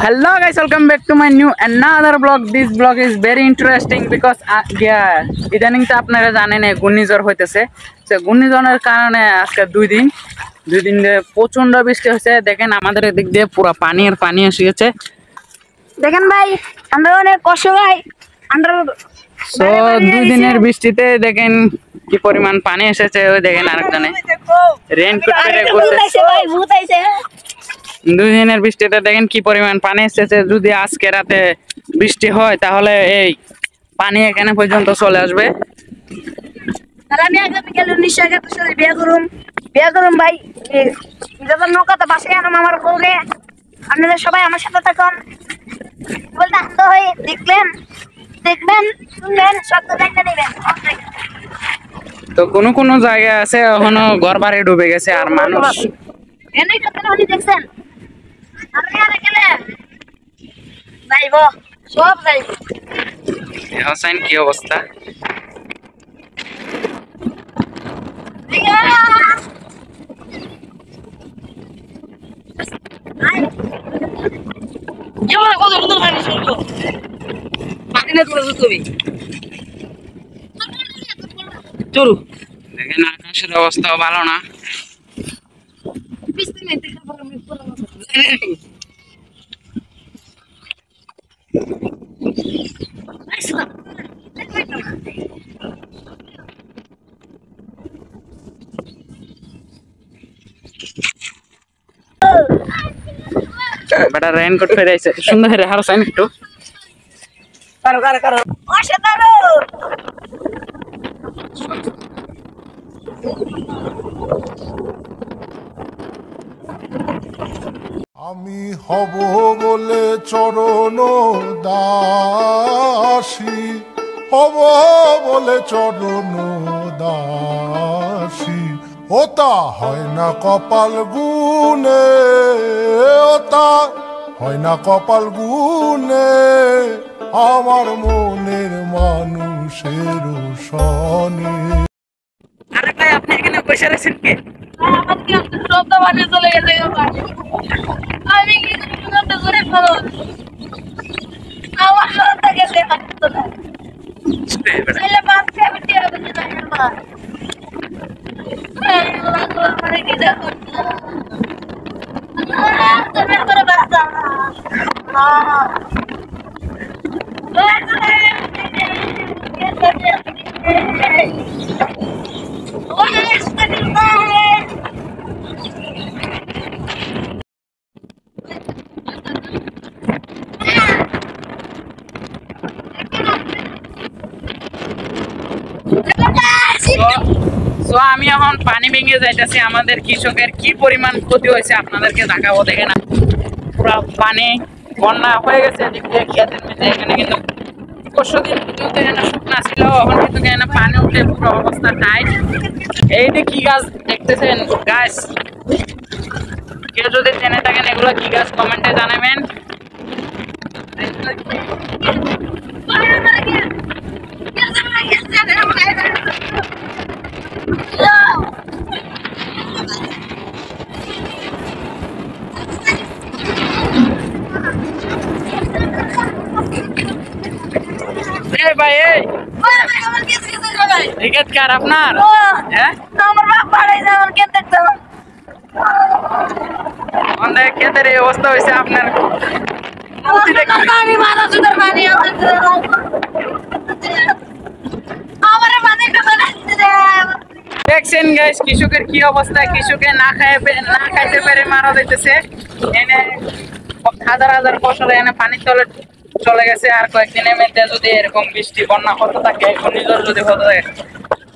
Hello guys, welcome back to my new another vlog. This vlog is very interesting because ইদানিং তো আপনারা জানেন ঘূর্ণিঝড় হইতেছে। সে ঘূর্ণিঝড়ের কারণে আজকে দুই দিন প্রচন্ড বৃষ্টি হয়েছে। দেখেন আমাদের এদিক দিয়ে পুরো পানি এসে গেছে। দেখেন ভাই, আমরা অনেক কষ্ট ভাই। আমরা সো দুই দিনের বৃষ্টিতে দেখেন কি পরিমাণ পানি এসেছে। ওই দেখেন আরেকজনে রেইনকোট পরে ঘুরতেছে ভাই, ভূত আইছে। দুই দিনের বৃষ্টিতে দেখেন কি পরিমাণ পানি এসেছে। যদি আজকে রাতে বৃষ্টি হয় তাহলে এই পানি এখানে পর্যন্ত চলে আসবে। তাহলে আমি আগে বিকেলে 1971 সালে বিয়ে করুম ভাই। যখন নৌকাতে বাসায় আনাম আমার বউরে। আপনারা সবাই আমার সাথে থাকুন। বলতে আনন্দ হয়ে দেখবেন শুনবেন, সব জায়গা নেবেন। তো কোনো জায়গা আছে এখনো ঘর বাড়ি ডুবে গেছে আর মানুষ এনেই কথা উনি দেখছেন। আপনি আর গেলে যাইব, সব যাইব। হোসেন কি অবস্থা? চলু দেখেন আকাশের অবস্থাও ভালো না। বেটা রেইনকোট পরে আইছে সুন্দর রে হারসাইন একটু কারো অসাধারণ। আমি হব বলে চরণ দাসী, হব বলে চরণ দাসী। ওটা হয় না কপাল গুনে, ওটা হয় না কপাল গুনে, আমার মনের মানুষের সনে। আরে ভাই আপনি এখানে বসে রয়েছেন কে? আমার কি শব্দ বানিয়ে চলে গেছে। আমি কি করতে করে ফেলো, আমার শব্দ গেছে। ছেলে বাদ খেয়ে বিটি হবে না আমার। মানে কি দেখো তুমি করে বাঁচা আমি এখন পানি ভেঙে যাইতেছি। আমাদের কৃষকের কি পরিমাণ ক্ষতি হয়েছে আপনাদেরকে দেখাবো। দেখেন পুরো পানি বন্যা হয়ে গেছে এদিক দিয়ে ক্ষেতের মধ্যে। এখানে কিন্তু পরশুদিন পর্যন্ত এখানে শুকনা ছিল, এখন কিন্তু এখানে পানি উঠে পুরো অবস্থা টাইট। এই যে কি গাছ দেখতেছেন গাছ, কেউ যদি জেনে থাকেন এগুলো কি গাছ কমেন্টে জানাবেন। ভাই এই কার আপনার? হ্যাঁ আমার বাপ বাড়াই যায়, আমার কে দেখতে আমাদের ক্ষেতের এই অবস্থা হয়েছে। আপনার পানি মারা সুন্দর পানি আমার পানি দেখছেন গাইস কৃষকের কি অবস্থা। কৃষকে না খাইতে পেরে মারা যাইতেছে। এনে হাজার ফসল এনে পানির তলে চলে গেছে। আর কয়েকদিনের মধ্যে যদি এরকম বৃষ্টি বন্যা হতে থাকে, ঘূর্ণিঝড় যদি হতে থাকে,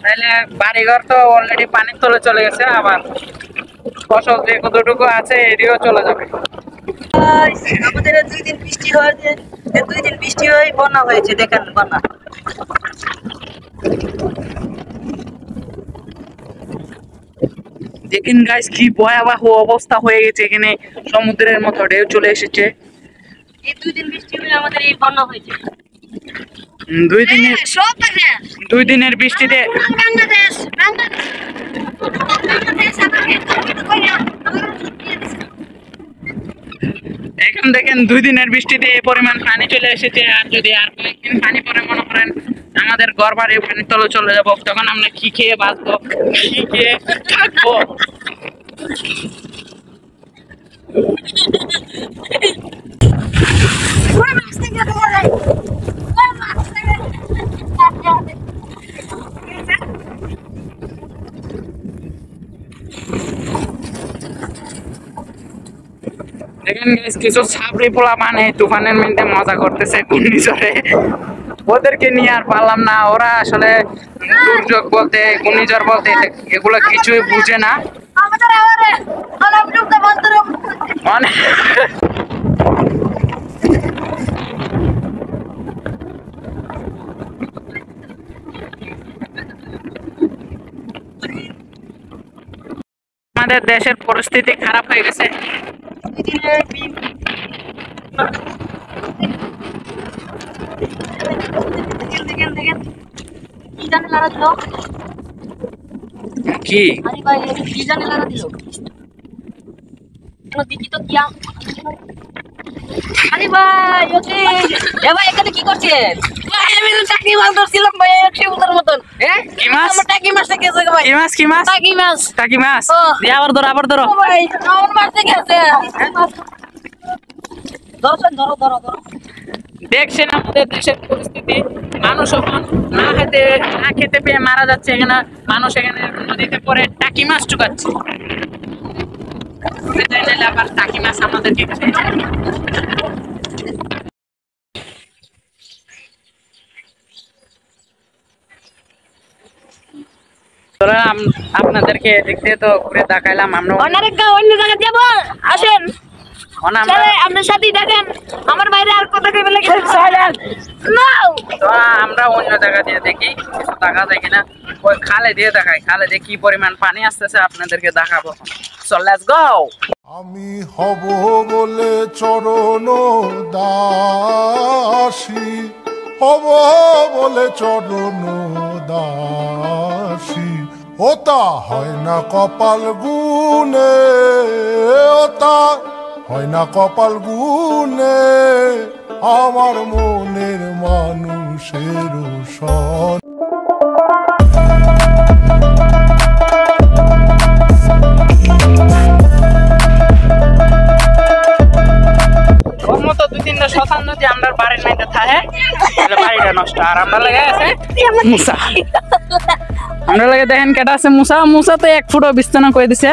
তাহলে বাড়িঘর তো অলরেডি পানির তলে চলে গেছে। আবার ফসল যে কতটুকু আছে এদিকেও চলে যাবে। আমাদের 2 দিন বৃষ্টি হয়েছে, 2 দিন বৃষ্টি হয়ে বন্যা হয়েছে। দেখেন বন্যা। দেখেন গাইস কি ভয়াবহ অবস্থা হয়ে গেছে। এখানে সমুদ্রের মতো ঢেউ চলে এসেছে। এই 2 দিন বৃষ্টি হয়ে আমাদের এই বন্যা হয়েছে। 2 দিনের বৃষ্টিতে বাংলাদেশ এখন দেখেন 2 দিনের বৃষ্টিতে এই পরিমাণ পানি চলে এসেছে, আর যদি আর কয়েকদিন পানি পরে মনে করেন আমাদের ঘর বাড়ি পানির তলে চলে যাবো, তখন আমরা কি খেয়ে বাঁচবো, কি খেয়ে থাকবো? দেখেন guys, কিছু ছাবড়ি পোলা মানে তুফানের মধ্যে মজা করতেছে ঘূর্ণিঝড়ে, ওদেরকে নিয়ে আর পারলাম না। ওরা আসলে দুর্যোগ বলতে ঘূর্ণিঝড় বলতে এগুলো কিছুই বুঝে না। অনেক আমাদের দেশের পরিস্থিতি খারাপ হয়ে গেছে। কি আরে ভাই ওকে এ ভাই এখানে কি করছেন? ভাই আমি তো টাকি মাছ ধরছিলাম ভাই 100 ফুটের মতন। হ্যাঁ কি মাছ? আমার টাকি মাছটা গেছে ভাই। কি মাছ? কি মাছ? টাকি মাছ। টাকি মাছ। ও। দিয়ে আবার ধরো, আবার ধরো। ও ভাই আমার মাছটা গেছে। ধরো ধরো ধরো ধরো। দেখছেন আমাদের দেশের পরিস্থিতি, মানুষ এখন না খেতে পেয়ে মারা যাচ্ছে। এখানে মানুষ এখানে নদীতে পরে টাকি মাছ চুকাচ্ছে, আবার টাকি মাছ আমাদেরকে খেতে। আপনাদেরকে এদিক দিয়ে তো ঘুরে দেখাইলাম। আমরা অন্য জায়গায় যাবো, আসেন চলে আপনার সাথেই দেখেন। আমার বাইরে আর কথা কইবে লাগে না, তো আমরা অন্য জায়গা দিয়ে দেখি কিছু দেখা যায় কিনা। ওই খালে দিয়ে দেখাই, খালে দিয়ে কি পরিমাণ পানি আসতেছে আপনাদেরকে দেখাবো। So let's go. আমি হব বলে চরণ দাসী, হব বলে চরণ দাসী, ওটা হয় না কপাল গুনে, ওটা হয় না কপাল গুনে, আমার মনের মানুষের সন। ওর মতো 2-3টা শতান যদি আমরা বাড়ির মধ্যে থাকে তাহলে বাড়িটা নষ্ট। আর আমরা লাগে আছে মুসা, আমরা লাগে দেখেন কেটা আছে মুসা। মুসা তো 1 ফুটও বিস্তানা করে দিছে।